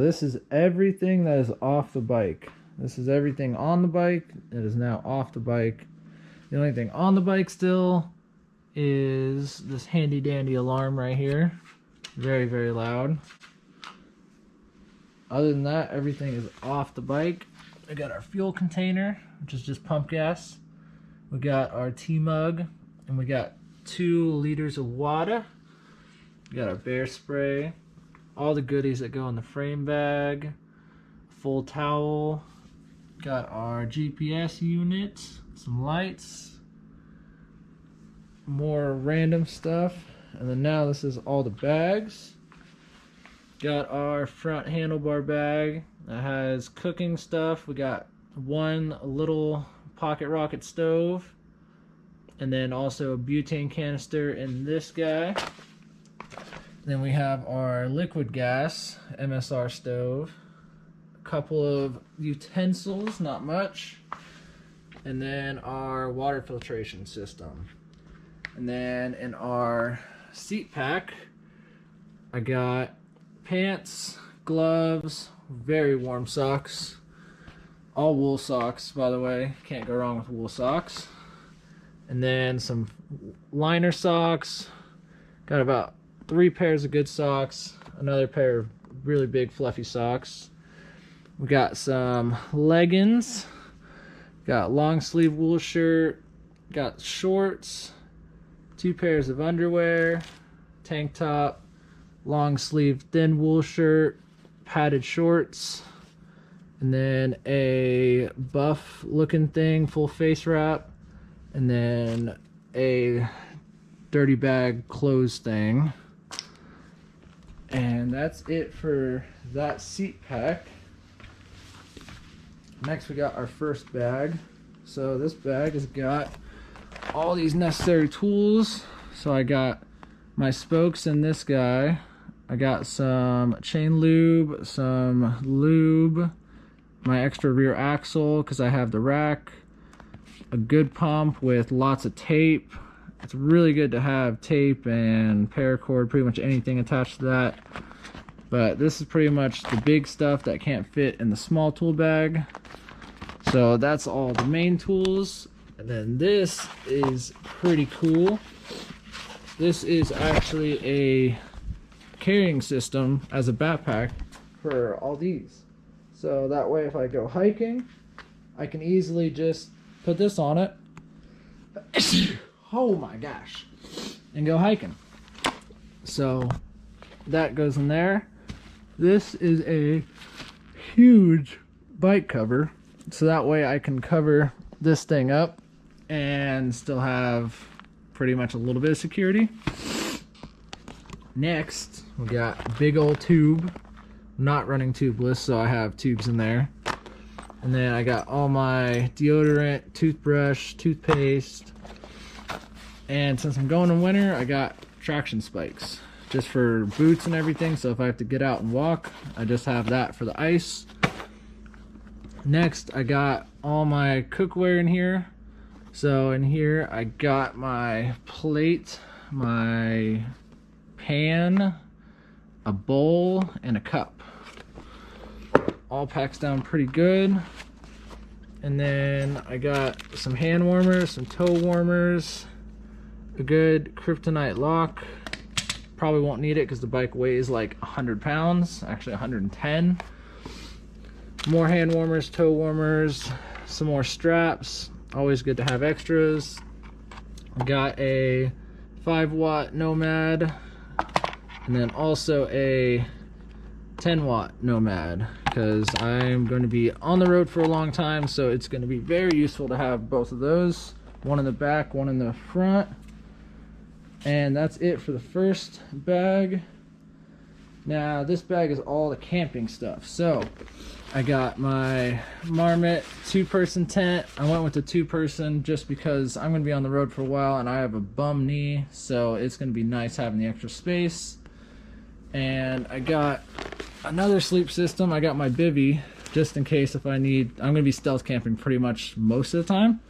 this is everything that is off the bike. This is everything on the bike. It is now off the bike. The only thing on the bike still is this handy dandy alarm right here. Very, very loud. Other than that, everything is off the bike. We got our fuel container, which is just pump gas. We got our tea mug, and we got 2 liters of water. We got our bear spray, all the goodies that go in the frame bag, full towel. Got our GPS unit, some lights, more random stuff, and then now this is all the bags. Got our front handlebar bag that has cooking stuff. We got 1 little pocket rocket stove, and then also a butane canister in this guy. Then we have our liquid gas MSR stove, a couple of utensils, not much, and then our water filtration system. And then in our seat pack, I got pants, gloves, very warm socks, all wool socks, by the way, can't go wrong with wool socks, and then some liner socks. Got about 3 pairs of good socks, another pair of really big fluffy socks. We got some leggings, got long sleeve wool shirt, got shorts, 2 pairs of underwear, tank top, long sleeve thin wool shirt, padded shorts, and then a buff looking thing, full face wrap, and then a dirty bag clothes thing. And that's it for that seat pack. Next we got our first bag. So this bag has got all these necessary tools. So I got my spokes in this guy. I got some chain lube, some lube, my extra rear axle because I have the rack, a good pump with lots of tape. It's really good to have tape and paracord, pretty much anything attached to that. But this is pretty much the big stuff that can't fit in the small tool bag. So that's all the main tools. And then this is pretty cool. This is actually a carrying system as a backpack for all these. So that way if I go hiking, I can easily just put this on it. Oh my gosh, and go hiking. So that goes in there. This is a huge bike cover, so that way I can cover this thing up and still have pretty much a little bit of security. Next we got big old tube, not running tubeless, so I have tubes in there. And then I got all my deodorant, toothbrush, toothpaste. And since I'm going in winter, I got traction spikes just for boots and everything. So if I have to get out and walk, I just have that for the ice. Next, I got all my cookware in here. So in here, I got my plate, my pan, a bowl, and a cup. All packs down pretty good. And then I got some hand warmers, some toe warmers, a good kryptonite lock. Probably won't need it because the bike weighs like 100 pounds, actually 110. More hand warmers, toe warmers, some more straps. Always good to have extras. I got a 5-watt Nomad, and then also a 10-watt Nomad because I'm going to be on the road for a long time, so it's going to be very useful to have both of those. One in the back, one in the front. And that's it for the first bag. Now this bag is all the camping stuff. So I got my Marmot 2-person tent. I went with the 2-person just because I'm going to be on the road for a while and I have a bum knee, so it's going to be nice having the extra space. And I got another sleep system. I got my bivvy just in case if I need. I'm going to be stealth camping pretty much most of the time.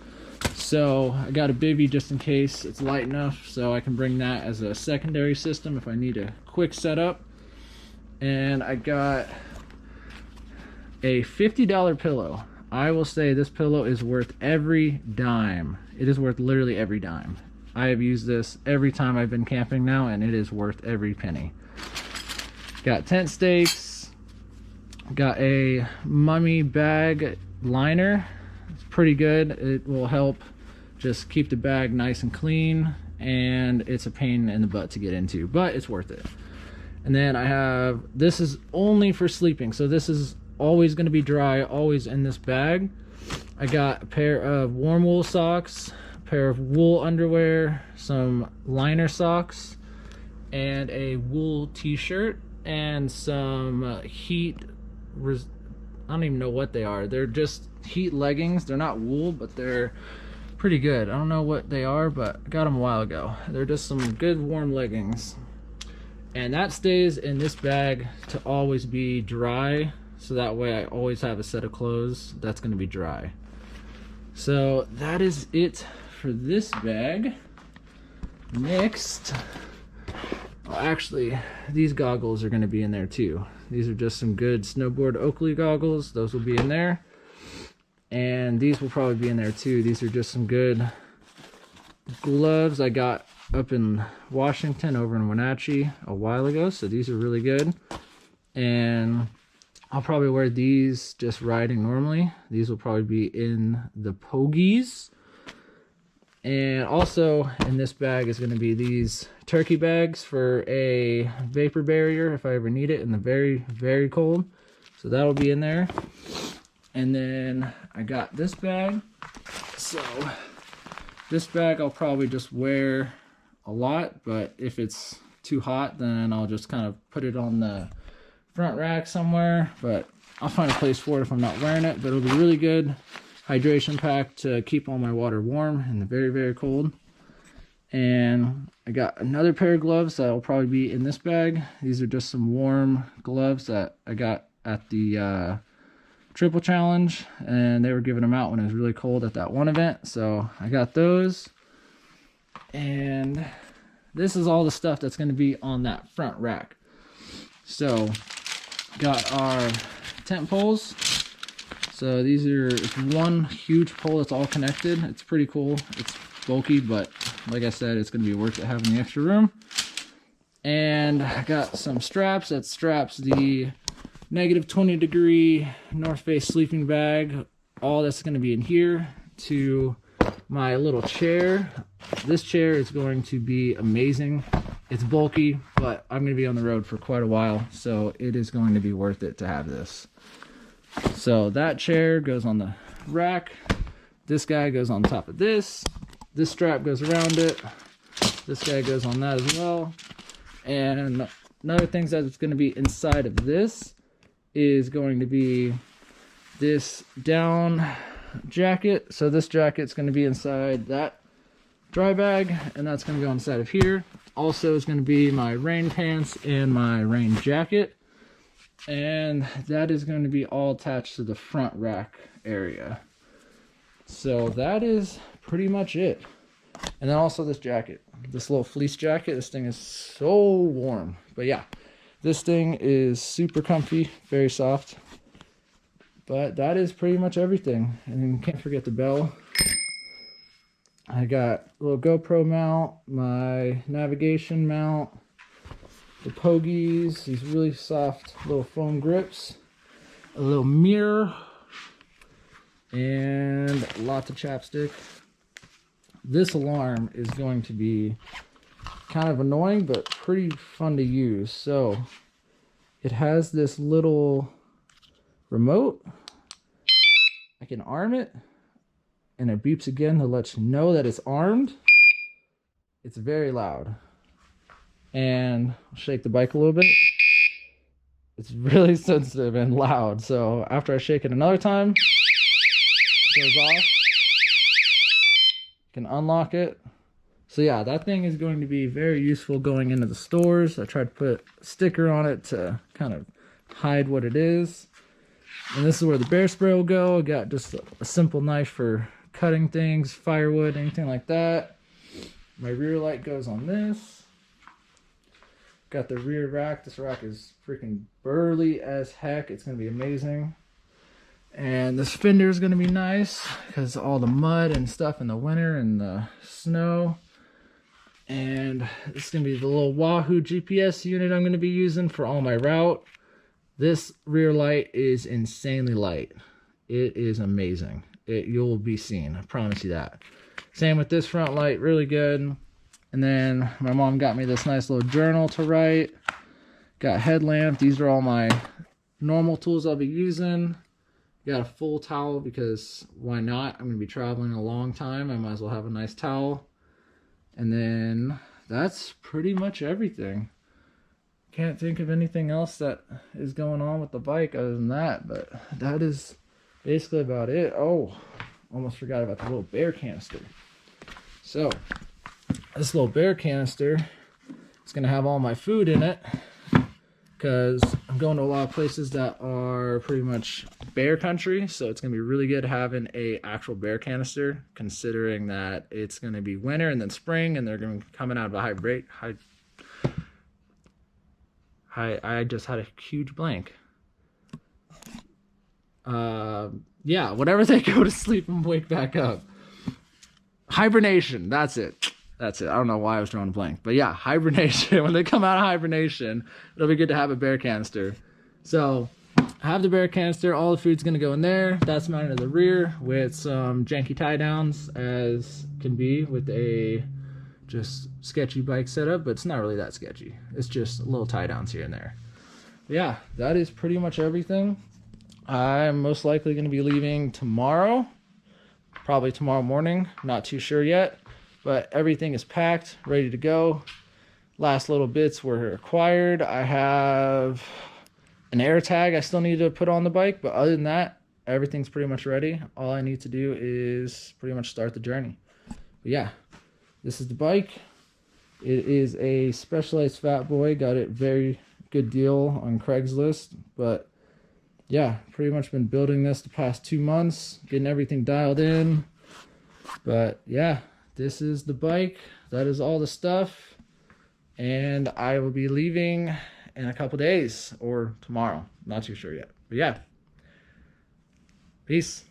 So I got a bivvy just in case. It's light enough so I can bring that as a secondary system if I need a quick setup. And I got a $50 pillow. I will say this pillow is worth every dime. It is worth literally every dime. I have used this every time I've been camping now, and it is worth every penny. Got tent stakes. Got a mummy bag liner. It's pretty good. It will help just keep the bag nice and clean, and it's a pain in the butt to get into, but it's worth it. And then I have, this is only for sleeping, so this is always going to be dry, always in this bag. I got a pair of warm wool socks, a pair of wool underwear, some liner socks, and a wool t-shirt, and some heat, I don't even know what they are. They're just heat leggings. They're not wool, but they're pretty good. I don't know what they are, but I got them a while ago. They're just some good warm leggings. And that stays in this bag to always be dry, so that way I always have a set of clothes that's going to be dry. So that is it for this bag. Next, well, actually, these goggles are going to be in there too. These are just some good snowboard Oakley goggles. Those will be in there. And these will probably be in there too. These are just some good gloves I got up in Washington over in Wenatchee a while ago, so these are really good. And I'll probably wear these just riding normally. These will probably be in the pogies. And also in this bag is going to be these turkey bags for a vapor barrier if I ever need it in the very, very cold. So that'll be in there. And then I got this bag. So this bag I'll probably just wear a lot, but if it's too hot, then I'll just kind of put it on the front rack somewhere. But I'll find a place for it if I'm not wearing it. But it'll be really good hydration pack to keep all my water warm in the very, very cold. And I got another pair of gloves that will probably be in this bag. These are just some warm gloves that I got at the Triple Challenge, and they were giving them out when it was really cold at that one event, so I got those. And this is all the stuff that's going to be on that front rack. So got our tent poles. So these are, it's one huge pole that's all connected. It's pretty cool. It's bulky, but like I said, it's going to be worth it having the extra room. And I got some straps that straps the -20-degree North Face sleeping bag. All that's going to be in here to my little chair. This chair is going to be amazing. It's bulky, but I'm going to be on the road for quite a while, so it is going to be worth it to have this. So that chair goes on the rack. This guy goes on top of this. This strap goes around it. This guy goes on that as well. And another thing that's going to be inside of this is going to be this down jacket. So this jacket's going to be inside that dry bag, and that's going to go inside of here. Also is going to be my rain pants and my rain jacket, and that is going to be all attached to the front rack area. So that is pretty much it. And then also this jacket, this little fleece jacket. This thing is so warm, but yeah, this thing is super comfy, very soft. But that is pretty much everything. And then can't forget the bell. I got a little GoPro mount, my navigation mount, the pogies, these really soft little foam grips, a little mirror, and lots of chapstick. This alarm is going to be kind of annoying, but pretty fun to use. So it has this little remote. I can arm it, and it beeps again to let you know that it's armed. It's very loud. And I'll shake the bike a little bit. It's really sensitive and loud. So after I shake it another time, it goes off. You can unlock it. So yeah, that thing is going to be very useful going into the stores. I tried to put a sticker on it to kind of hide what it is. And this is where the bear spray will go. I got just a simple knife for cutting things, firewood, anything like that. My rear light goes on this. Got the rear rack. This rack is freaking burly as heck. It's going to be amazing. And this fender is going to be nice because all the mud and stuff in the winter and the snow. And it's going to be the little Wahoo GPS unit I'm going to be using for all my route. This rear light is insanely light. It is amazing. You'll be seen. I promise you that. Same with this front light, really good. And then my mom got me this nice little journal to write. Got a headlamp. These are all my normal tools I'll be using. Got a full towel because why not? I'm going to be traveling a long time. I might as well have a nice towel. And then that's pretty much everything. Can't think of anything else that is going on with the bike other than that, but that is basically about it. Oh, almost forgot about the little bear canister. So this little bear canister is going to have all my food in it because I'm going to a lot of places that are pretty much bear country, so it's going to be really good having a actual bear canister, considering that it's going to be winter and then spring, and they're going to be coming out of a I just had a huge blank. Yeah, whenever they go to sleep and wake back up. Hibernation, that's it. That's it. I don't know why I was drawing a blank. But yeah, hibernation. When they come out of hibernation, it'll be good to have a bear canister. So I have the bear canister. All the food's going to go in there. That's mounted in the rear with some janky tie downs as can be with a just sketchy bike setup. But it's not really that sketchy. It's just little tie downs here and there. But yeah, that is pretty much everything. I'm most likely going to be leaving tomorrow. Probably tomorrow morning. Not too sure yet. But everything is packed, ready to go. Last little bits were acquired. I have an air tag I still need to put on the bike, but other than that, everything's pretty much ready. All I need to do is pretty much start the journey. But yeah, this is the bike. It is a Specialized Fat Boy. Got it very good deal on Craigslist. But yeah, pretty much been building this the past 2 months, getting everything dialed in. But yeah. This is the bike. That is all the stuff. And I will be leaving in a couple days or tomorrow. Not too sure yet. But yeah. Peace.